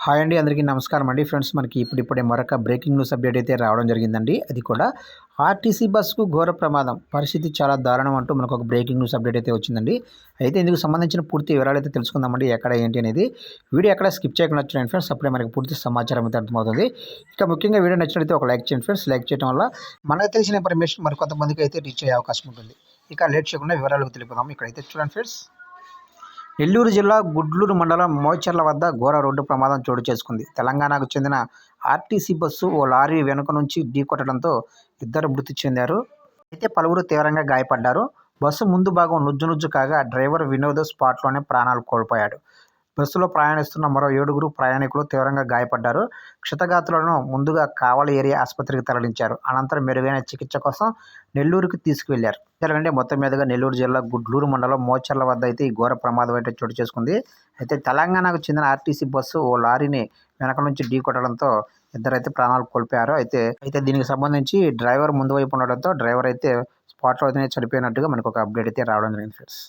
Hi అండి, అందరికీ నమస్కారం అండి. ఫ్రెండ్స్, మనకి ఇప్పుడిప్పుడే మరొక బ్రేకింగ్ న్యూస్ అప్డేట్ అయితే రావడం జరిగిందండి. అది కూడా ఆర్టీసీ బస్సుకు ఘోర ప్రమాదం, పరిస్థితి చాలా దారుణం అంటూ మనకు ఒక బ్రేకింగ్ న్యూస్ అప్డేట్ అయితే వచ్చిందండి. అయితే ఇందుకు సంబంధించిన పూర్తి వివరాలు అయితే తెలుసుకుందామండి. ఎక్కడ ఏంటి అనేది వీడియో ఎక్కడ స్కిప్ చేయకుండా చూడండి ఫ్రెండ్స్. అప్పుడే మనకి పూర్తి సమాచారం అయితే అర్థమవుతుంది. ఇక ముఖ్యంగా వీడియో నచ్చినట్లయితే ఒక లైక్ చేయండి ఫ్రెండ్స్. లైక్ చేయడం వల్ల మనకు తెలిసిన ఇన్ఫర్మేషన్ మరికొంతమందికి అయితే రీచ్ అయ్యే అవకాశం ఉంటుంది. ఇక లేట్ చేయకుండా వివరాలకు తెలుపుదాం. ఇక్కడైతే చూడండి ఫ్రెండ్స్. నెల్లూరు జిల్లా గుడ్లూరు మండలం మోచర్ల వద్ద ఘోర రోడ్డు ప్రమాదం చోటు చేసుకుంది. తెలంగాణకు చెందిన ఆర్టీసీ బస్సు ఓ లారీ వెనుక నుంచి ఢీకొట్టడంతో ఇద్దరు మృతి చెందారు. అయితే పలువురు తీవ్రంగా గాయపడ్డారు. బస్సు ముందు భాగం నుజ్జు కాగా డ్రైవర్ వినోద్ స్పాట్లోనే ప్రాణాలు కోల్పోయాడు. బస్సులో ప్రయాణిస్తున్న మరో 7గురు ప్రయాణికులు తీవ్రంగా గాయపడ్డారు. క్షతగాత్రులను ముందుగా కావలి ఏరియా ఆసుపత్రికి తరలించారు. అనంతరం మెరుగైన చికిత్స కోసం నెల్లూరుకు తీసుకువెళ్లారు. ఎందుకంటే మొత్తం మీదుగా నెల్లూరు జిల్లా గుడ్లూరు మండలం మోచర్ల వద్ద అయితే ఈ ఘోర ప్రమాదం అయితే చోటు చేసుకుంది. అయితే తెలంగాణకు చెందిన ఆర్టీసీ బస్సు ఓ లారీని వెనక నుంచి ఢీకొట్టడంతో ఇద్దరైతే ప్రాణాలు కోల్పోయారు. అయితే దీనికి సంబంధించి డ్రైవర్ ముందు వైపు ఉండడంతో డ్రైవర్ అయితే స్పాట్లో అయితే చనిపోయినట్టుగా మనకు ఒక అప్డేట్ అయితే రావడం జరిగింది ఫ్రెండ్స్.